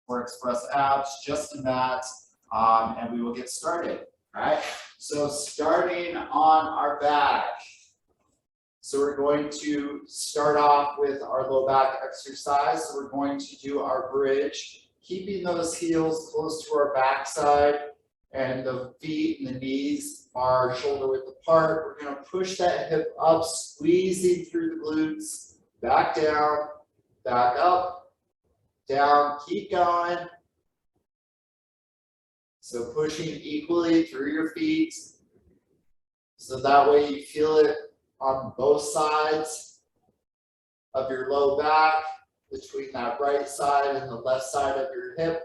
or express abs, just in that, and we will get started, right? So starting on our back. So we're going to start off with our low back exercise. So we're going to do our bridge, keeping those heels close to our backside and the feet and the knees are shoulder width apart. We're going to push that hip up, squeezing through the glutes, back down, back up, down, keep going. So pushing equally through your feet. So that way you feel it on both sides of your low back, between that right side and the left side of your hip.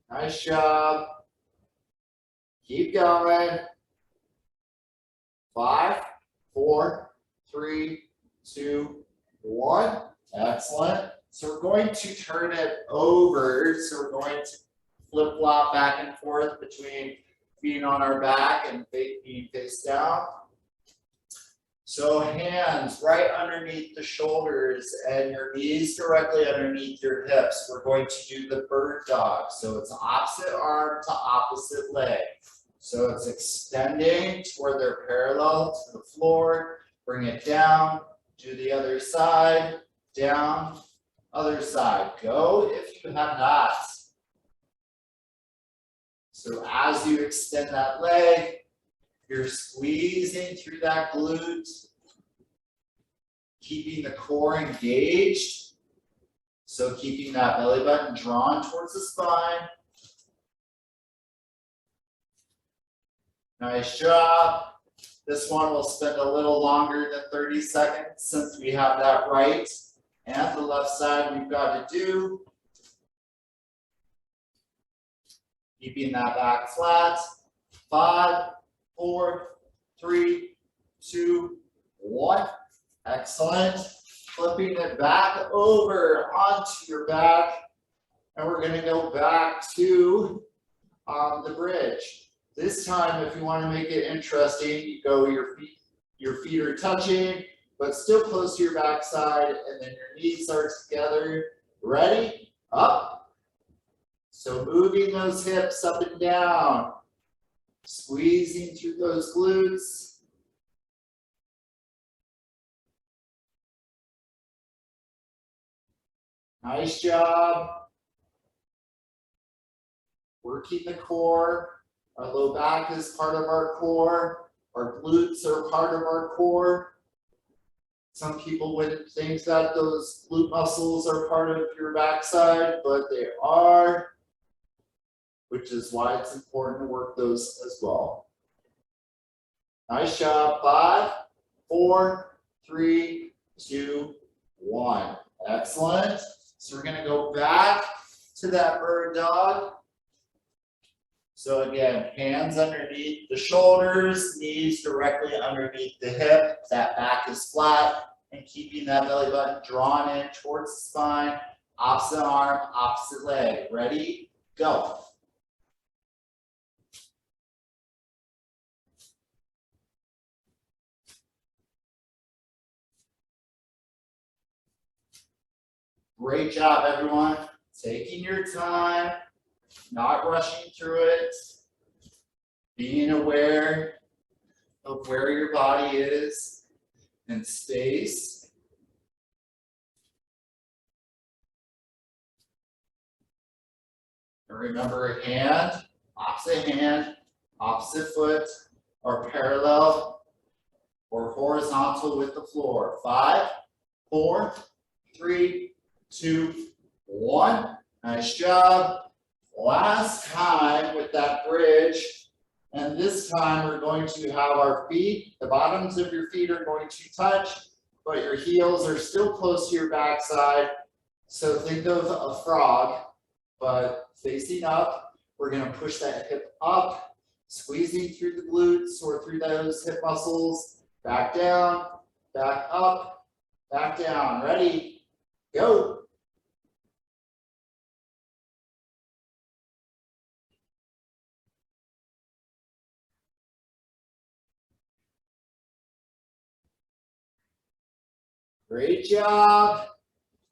Nice job. Keep going. 5, 4, 3, 2, 1. Excellent. So we're going to turn it over. So we're going to flip-flop back and forth between being on our back and being face down. So hands right underneath the shoulders and your knees directly underneath your hips. We're going to do the bird dog. So it's opposite arm to opposite leg. So it's extending to where they're parallel to the floor. Bring it down, do the other side, down, other side. Go if you have not. So as you extend that leg, you're squeezing through that glute, keeping the core engaged. So keeping that belly button drawn towards the spine. Nice job. This one will spend a little longer than 30 seconds since we have that right and the left side we've got to do. Keeping that back flat. 5, 4, 3, 2, 1. Excellent. Flipping it back over onto your back. And we're going to go back to the bridge. This time, if you want to make it interesting, you go your feet are touching, but still close to your backside, and then your knees are together. Ready? Up. So moving those hips up and down, squeezing through those glutes. Nice job. Working the core. Our low back is part of our core. Our glutes are part of our core. Some people wouldn't think that those glute muscles are part of your backside, but they are, which is why it's important to work those as well. Nice job. 5, 4, 3, 2, 1. Excellent. So we're going to go back to that bird dog. So again, hands underneath the shoulders, knees directly underneath the hip. That back is flat and keeping that belly button drawn in towards the spine. Opposite arm, opposite leg. Ready? Go. Great job, everyone. Taking your time, not rushing through it, being aware of where your body is and space. And remember, hand, opposite foot, are parallel or horizontal with the floor. 5, 4, 3, 2, 1. Nice job. Last time with that bridge. And this time we're going to have our feet, the bottoms of your feet are going to touch, but your heels are still close to your backside. So think of a frog, but facing up. We're going to push that hip up, squeezing through the glutes or through those hip muscles. Back down, back up, back down. Ready? Go. Great job.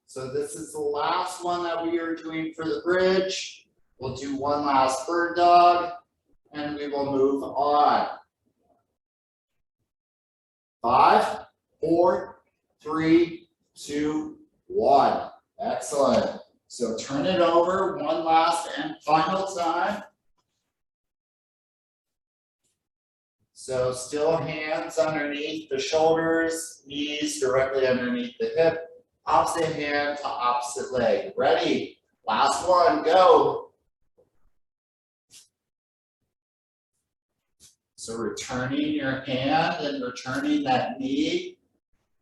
So this is the last one that we are doing for the bridge. We'll do one last bird dog and we will move on. 5, 4, 3, 2, 1. Excellent. So turn it over one last and final time. So still hands underneath the shoulders, knees directly underneath the hip, opposite hand to opposite leg. Ready? Last one, go. So returning your hand and returning that knee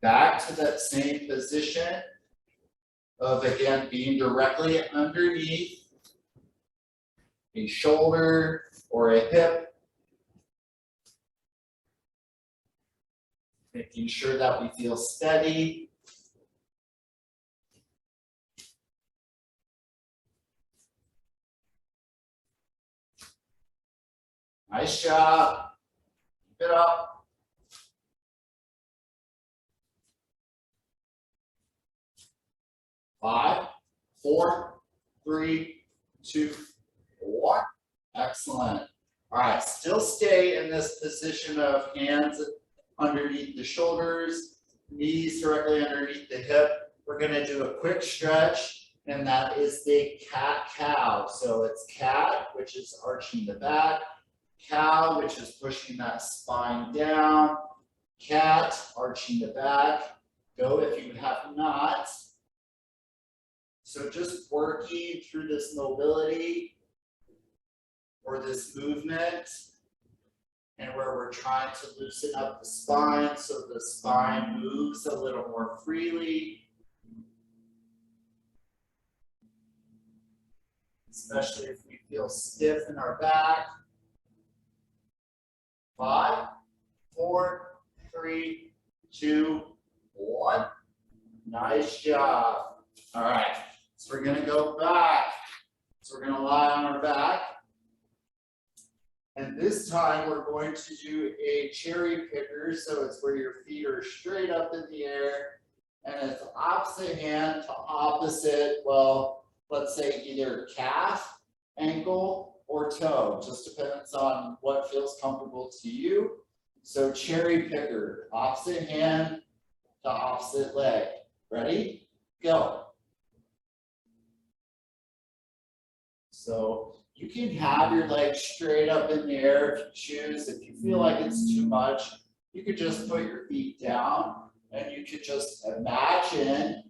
back to that same position of, again, being directly underneath a shoulder or a hip. Making sure that we feel steady. Nice job. Keep it up. Five, 4, 3, 2, 1. Excellent. All right, still stay in this position of hands underneath the shoulders, knees directly underneath the hip. We're going to do a quick stretch, and that is the cat-cow. So it's cat, which is arching the back, cow, which is pushing that spine down, cat, arching the back. Go if you have not. So just working through this mobility or this movement, and where we're trying to loosen up the spine so the spine moves a little more freely. Especially if we feel stiff in our back. 5, 4, 3, 2, 1. Nice job. All right, so we're gonna go back. So we're gonna lie on our back. And this time we're going to do a cherry picker. So it's where your feet are straight up in the air and it's opposite hand to opposite, well, let's say either calf, ankle, or toe. Just depends on what feels comfortable to you. So cherry picker, opposite hand to opposite leg. Ready? Go. So you can have your legs straight up in the air if you choose. If you feel like it's too much, you could just put your feet down and you could just imagine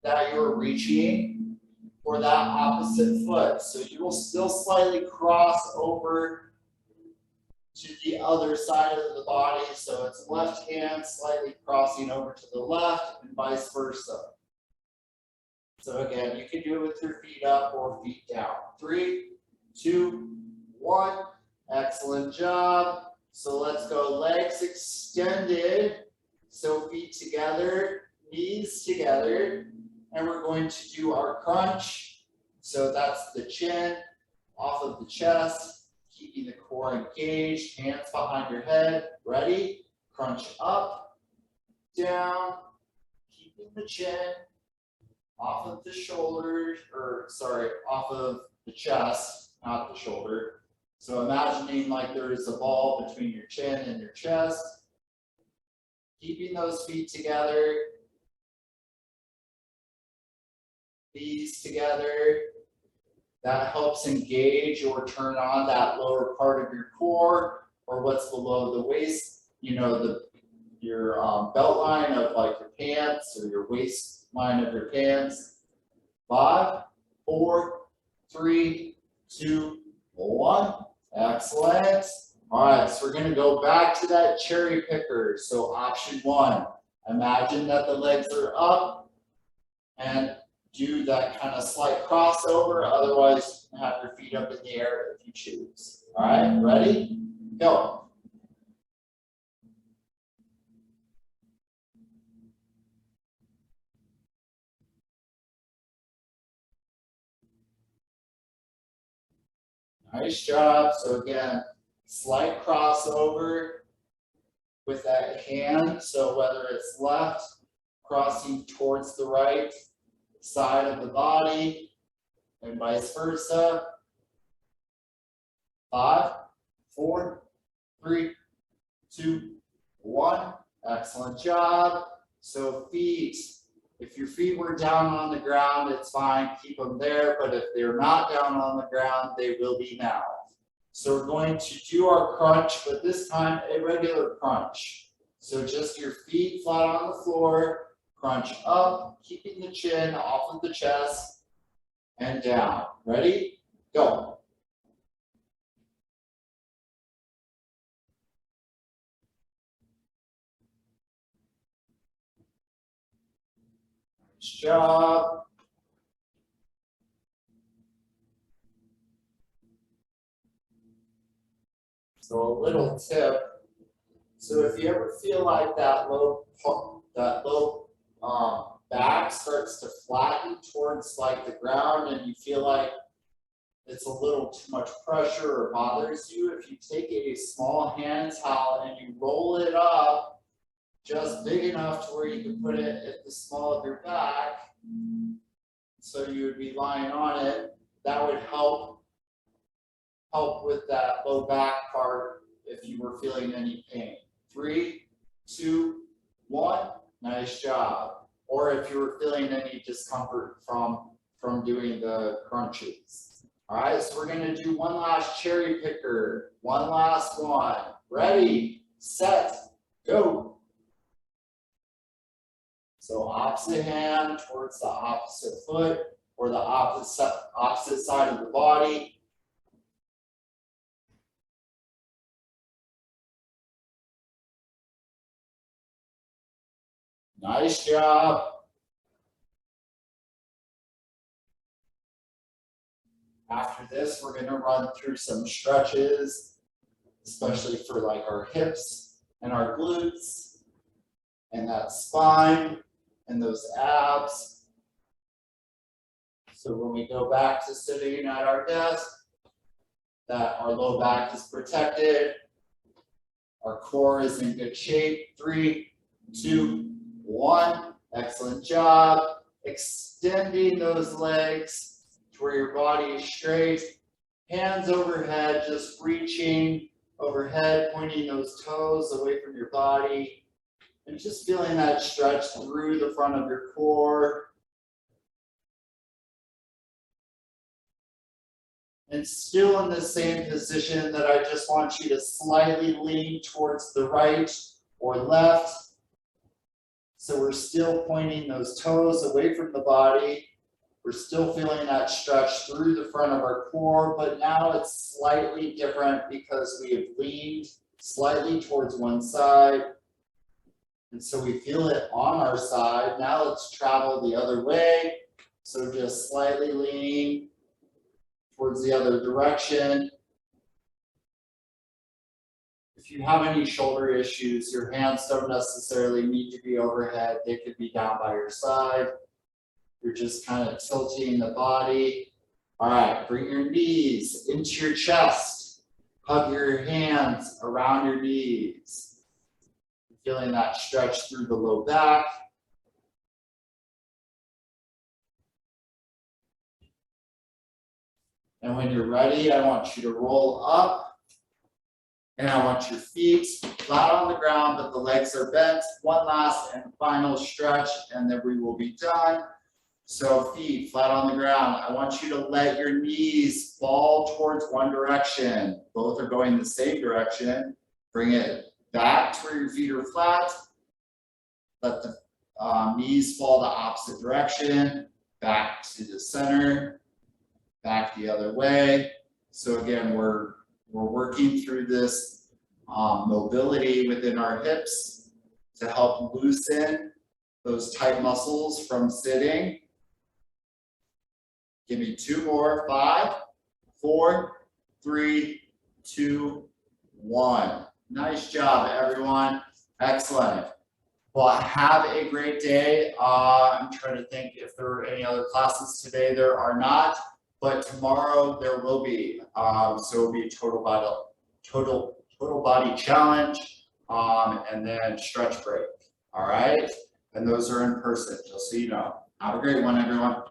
that you're reaching for that opposite foot. So you will still slightly cross over to the other side of the body. So it's left hand slightly crossing over to the left and vice versa. So again, you can do it with your feet up or feet down. 3, 2, 1. Excellent job. So let's go legs extended. So feet together, knees together. And we're going to do our crunch. So that's the chin off of the chest, keeping the core engaged, hands behind your head. Ready? Crunch up, down, keeping the chin off of the shoulders, off of the chest, not the shoulder. So imagining like there is a ball between your chin and your chest. Keeping those feet together. Knees together. That helps engage or turn on that lower part of your core or what's below the waist, you know, your belt line of like your pants or your waistline of your pants. 5, 4, 3, 2, 1. Excellent. All right, so we're going to go back to that cherry picker. So option 1, imagine that the legs are up and do that kind of slight crossover. Otherwise, have your feet up in the air if you choose. All right, ready? Go. Nice job. So again, slight crossover with that hand. So whether it's left crossing towards the right side of the body, and vice versa. 5, 4, 3, 2, 1. Excellent job. So feet, if your feet were down on the ground, it's fine, keep them there, but if they're not down on the ground, they will be now. So we're going to do our crunch, but this time a regular crunch. So just your feet flat on the floor, crunch up, keeping the chin off of the chest, and down. Ready? Go. Nice job. So a little tip. So if you ever feel like that low back starts to flatten towards like the ground and you feel like it's a little too much pressure or bothers you, if you take a small hand towel and you roll it up just big enough to where you can put it at the small of your back, so you would be lying on it, that would help with that low back part if you were feeling any pain. 3, 2, 1, nice job. Or if you were feeling any discomfort from doing the crunches. All right, so we're gonna do one last cherry picker. One last one. Ready, set, go. So opposite hand towards the opposite foot or the opposite side of the body. Nice job. After this, we're going to run through some stretches, especially for like our hips and our glutes and that spine and those abs. So when we go back to sitting at our desk, that our low back is protected, our core is in good shape. 3, 2, 1. Excellent job. Extending those legs to where your body is straight. Hands overhead, just reaching overhead, pointing those toes away from your body. And just feeling that stretch through the front of your core. And still in the same position that I just want you to slightly lean towards the right or left. So we're still pointing those toes away from the body. We're still feeling that stretch through the front of our core, but now it's slightly different because we have leaned slightly towards one side. And so we feel it on our side. Now let's travel the other way. So just slightly leaning towards the other direction. If you have any shoulder issues, your hands don't necessarily need to be overhead. They could be down by your side. You're just kind of tilting the body. All right, bring your knees into your chest. Hug your hands around your knees. Feeling that stretch through the low back. And when you're ready, I want you to roll up. And I want your feet flat on the ground, but the legs are bent. One last and final stretch, and then we will be done. So feet flat on the ground. I want you to let your knees fall towards one direction. Both are going the same direction. Bring it back to where your feet are flat. Let the knees fall the opposite direction. Back to the center. Back the other way. So again, we're working through this mobility within our hips to help loosen those tight muscles from sitting. Give me 2 more. 5, 4, 3, 2, 1. Nice job, everyone. Excellent. Well, have a great day. I'm trying to think if there are any other classes today. There are not. But tomorrow there will be, so it'll be a total body challenge, and then stretch break. All right. And those are in person, just so you know. Have a great one, everyone.